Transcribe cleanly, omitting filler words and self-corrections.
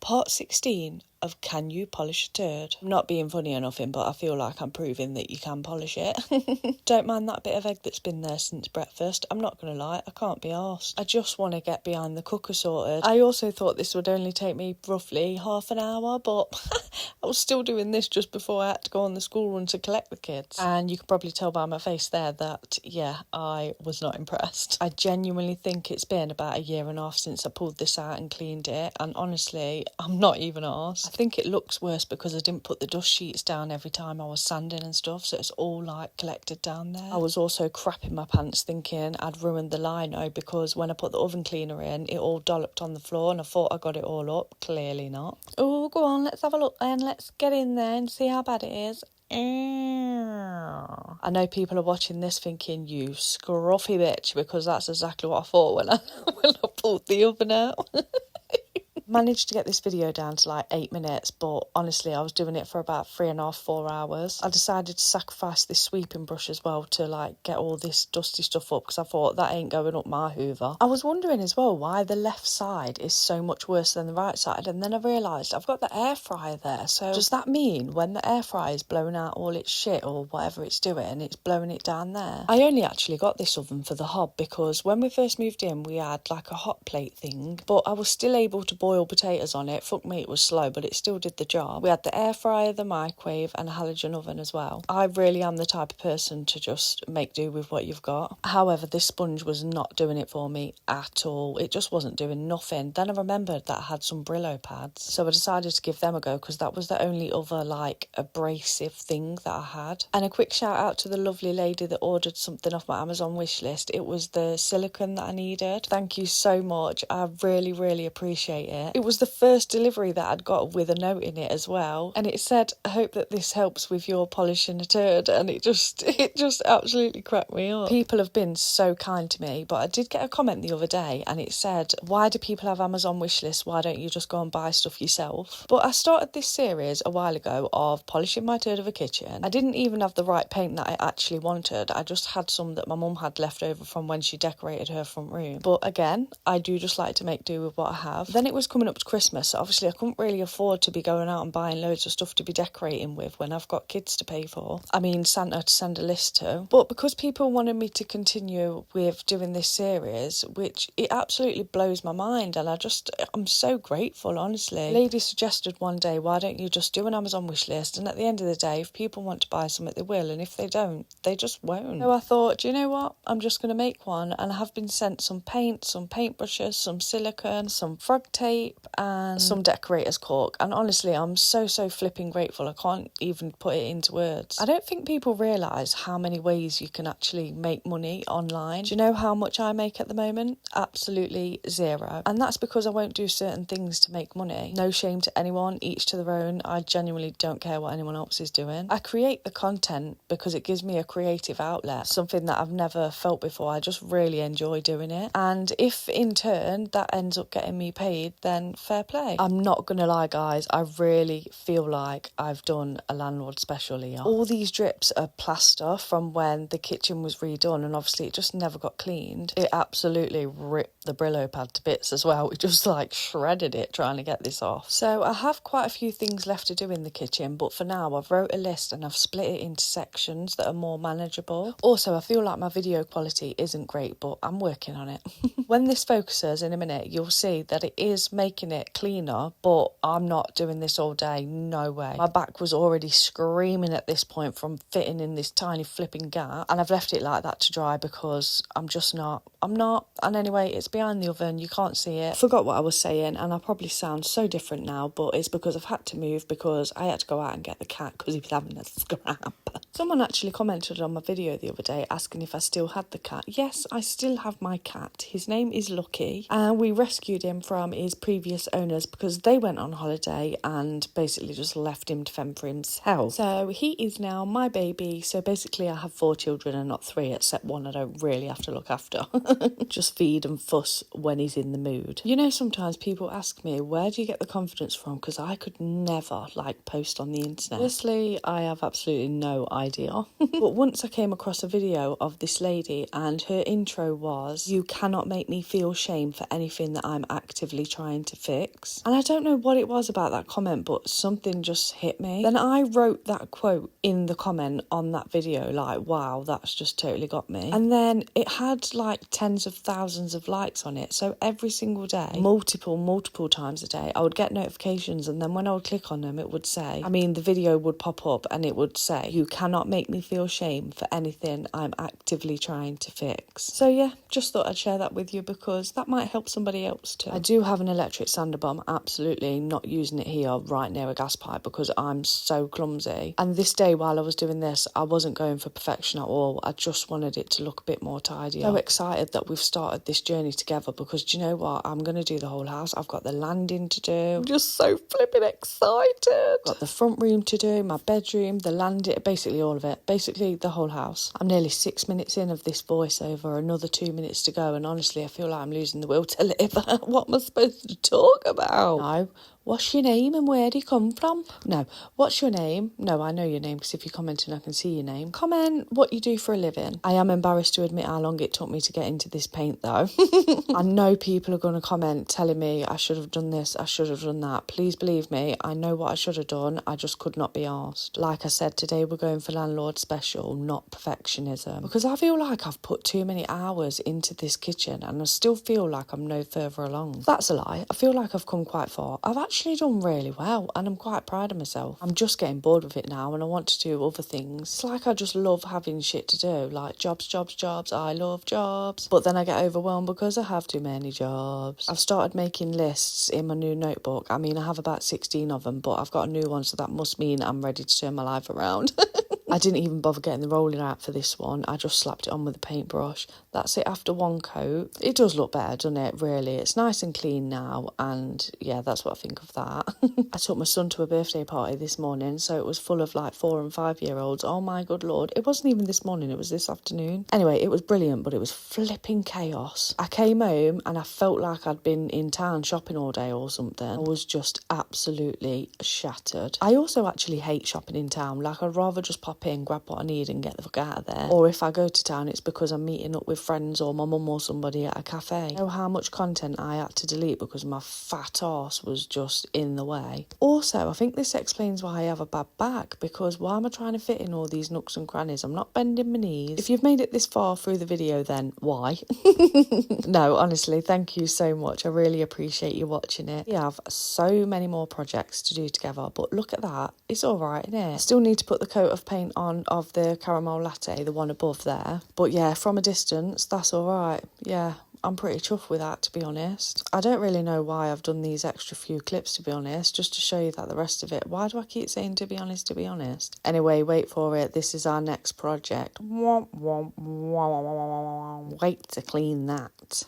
Part 16 of Can You Polish a Turd? I'm not being funny or nothing, but I feel like I'm proving that you can polish it. Don't mind that bit of egg that's been there since breakfast. I'm not going to lie, I can't be arsed. I just want to get behind the cooker sorted. I also thought this would only take me roughly half an hour, but I was still doing this just before I had to go on the school run to collect the kids. And you can probably tell by my face there that, yeah, I was not impressed. I genuinely think it's been about a year and a half since I pulled this out and cleaned it, and honestly, I'm not even arsed. I think it looks worse because I didn't put the dust sheets down every time I was sanding and stuff, so it's all like collected down there. I was also crapping my pants thinking I'd ruined the lino because when I put the oven cleaner in, it all dolloped on the floor and I thought I got it all up. Clearly not. Oh, go on, let's have a look then. Let's get in there and see how bad it is. I know people are watching this thinking, you scruffy bitch, because that's exactly what I thought when I pulled the oven out. Managed to get this video down to like 8 minutes, but honestly I was doing it for about 3.5 to 4 hours. I decided to sacrifice this sweeping brush as well to like get all this dusty stuff up because I thought that ain't going up my hoover. I was wondering as well why the left side is so much worse than the right side, and then I realised I've got the air fryer there, so does that mean when the air fryer is blowing out all its shit or whatever it's doing, it's blowing it down there? I only actually got this oven for the hob because when we first moved in we had like a hot plate thing, but I was still able to boil potatoes on it. Fuck me, it was slow, but it still did the job. We had the air fryer, the microwave, and a halogen oven as well. I really am the type of person to just make do with what you've got. However, this sponge was not doing it for me at all. It just wasn't doing nothing. Then I remembered that I had some Brillo pads, so I decided to give them a go because that was the only other like abrasive thing that I had. And a quick shout out to the lovely lady that ordered something off my Amazon wish list. It was the silicone that I needed. Thank you so much. I really appreciate it. It was the first delivery that I'd got with a note in it as well, and it said, I hope that this helps with your polishing a turd, and it just absolutely cracked me up. People have been so kind to me, but I did get a comment the other day and it said, why do people have Amazon wish lists? Why don't you just go and buy stuff yourself? But I started this series a while ago of polishing my turd of a kitchen. I didn't even have the right paint that I actually wanted. I just had some that my mum had left over from when she decorated her front room. But again, I do just like to make do with what I have. Then it was coming up to Christmas, so obviously I couldn't really afford to be going out and buying loads of stuff to be decorating with when I've got kids to pay for. I mean, Santa to send a list to. But because people wanted me to continue with doing this series, which it absolutely blows my mind, and I'm so grateful, honestly. A lady suggested one day, why don't you just do an Amazon wish list, and at the end of the day, if people want to buy something, they will, and if they don't, they just won't. So I thought, do you know what? I'm just going to make one, and I have been sent some paint, some paintbrushes, some silicone, some frog tape, and some decorator's cork, and honestly I'm so flipping grateful. I can't even put it into words. I don't think people realise how many ways you can actually make money online. Do you know how much I make at the moment? Absolutely zero, and that's because I won't do certain things to make money. No shame to anyone, each to their own. I genuinely don't care what anyone else is doing. I create the content because it gives me a creative outlet, something that I've never felt before. I just really enjoy doing it, and if in turn that ends up getting me paid, then fair play. I'm not gonna lie guys, I really feel like I've done a landlord special here. All these drips are plaster from when the kitchen was redone, and obviously it just never got cleaned. It absolutely ripped the Brillo pad to bits as well. We just like shredded it trying to get this off. So I have quite a few things left to do in the kitchen, but for now I've wrote a list and I've split it into sections that are more manageable. Also, I feel like my video quality isn't great, but I'm working on it. When this focuses in a minute, you'll see that it is making it cleaner, but I'm not doing this all day, no way. My back was already screaming at this point from fitting in this tiny flipping gap, and I've left it like that to dry because I'm not. And anyway, it's behind the oven, you can't see it. I forgot what I was saying, and I probably sound so different now, but it's because I've had to move because I had to go out and get the cat because he was having a scrap. Someone actually commented on my video the other day asking if I still had the cat. Yes, I still have my cat. His name is Lucky, and we rescued him from his previous owners because they went on holiday and basically just left him to fend for himself. So he is now my baby. So basically I have 4 children and not 3, except one I don't really have to look after. Just feed and fuss when he's in the mood. You know, sometimes people ask me, where do you get the confidence from? Because I could never post on the internet. Firstly, I have absolutely no idea idea. But once I came across a video of this lady and her intro was, "You cannot make me feel shame for anything that I'm actively trying to fix." And I don't know what it was about that comment, but something just hit me. Then I wrote that quote in the comment on that video, like, wow, that's just totally got me. And then it had like tens of thousands of likes on it. So every single day, multiple times a day, I would get notifications, and then when I would click on them, it would say, the video would pop up and it would say, "You cannot make me feel shame for anything I'm actively trying to fix." So yeah, just thought I'd share that with you because that might help somebody else too. I do have an electric sander, but I'm absolutely not using it here right near a gas pipe because I'm so clumsy. And this day while I was doing this, I wasn't going for perfection at all. I just wanted it to look a bit more tidy. So excited that we've started this journey together because do you know what? I'm going to do the whole house. I've got the landing to do. I'm just so flipping excited. Got the front room to do, my bedroom, the landing, basically all of it. Basically the whole house. I'm nearly 6 minutes in of this voiceover, another 2 minutes to go, and honestly I feel like I'm losing the will to live. What am I supposed to talk about? No. What's your name and where do you come from? No. What's your name? No, I know your name because if you're commenting, I can see your name. Comment what you do for a living. I am embarrassed to admit how long it took me to get into this paint though. I know people are going to comment telling me I should have done this, I should have done that. Please believe me, I know what I should have done. I just could not be asked. Like I said, today we're going for landlord special, not perfectionism. Because I feel like I've put too many hours into this kitchen and I still feel like I'm no further along. That's a lie. I feel like I've come quite far. I've actually done really well and I'm quite proud of myself. I'm just getting bored with it now and I want to do other things. It's like I just love having shit to do, like jobs. I love jobs. But then I get overwhelmed because I have too many jobs. I've started making lists in my new notebook. I have about 16 of them, but I've got a new one, so that must mean I'm ready to turn my life around. I didn't even bother getting the roller out for this one. I just slapped it on with a paintbrush. That's it after one coat. It does look better, doesn't it, really? It's nice and clean now, and yeah, that's what I think of that. I took my son to a birthday party this morning, so it was full of like 4 and 5 year olds. Oh my good lord. It wasn't even this morning, it was this afternoon. Anyway, it was brilliant, but it was flipping chaos. I came home and I felt like I'd been in town shopping all day or something. I was just absolutely shattered. I also actually hate shopping in town. Like, I'd rather just pop in, grab what I need and get the fuck out of there. Or if I go to town, it's because I'm meeting up with friends or my mum or somebody at a cafe. You know how much content I had to delete because my fat arse was just in the way. Also, I think this explains why I have a bad back, because why am I trying to fit in all these nooks and crannies? I'm not bending my knees. If you've made it this far through the video, then why? No, honestly, thank you so much. I really appreciate you watching it. We have so many more projects to do together, but look at that. It's all right, isn't it? I still need to put the coat of paint on of the caramel latte, the one above there. But yeah, from a distance, that's all right. Yeah, I'm pretty chuffed with that, to be honest. I don't really know why I've done these extra few clips, to be honest, just to show you that the rest of it. Why do I keep saying to be honest, to be honest? Anyway, wait for it. This is our next project. Wait to clean that.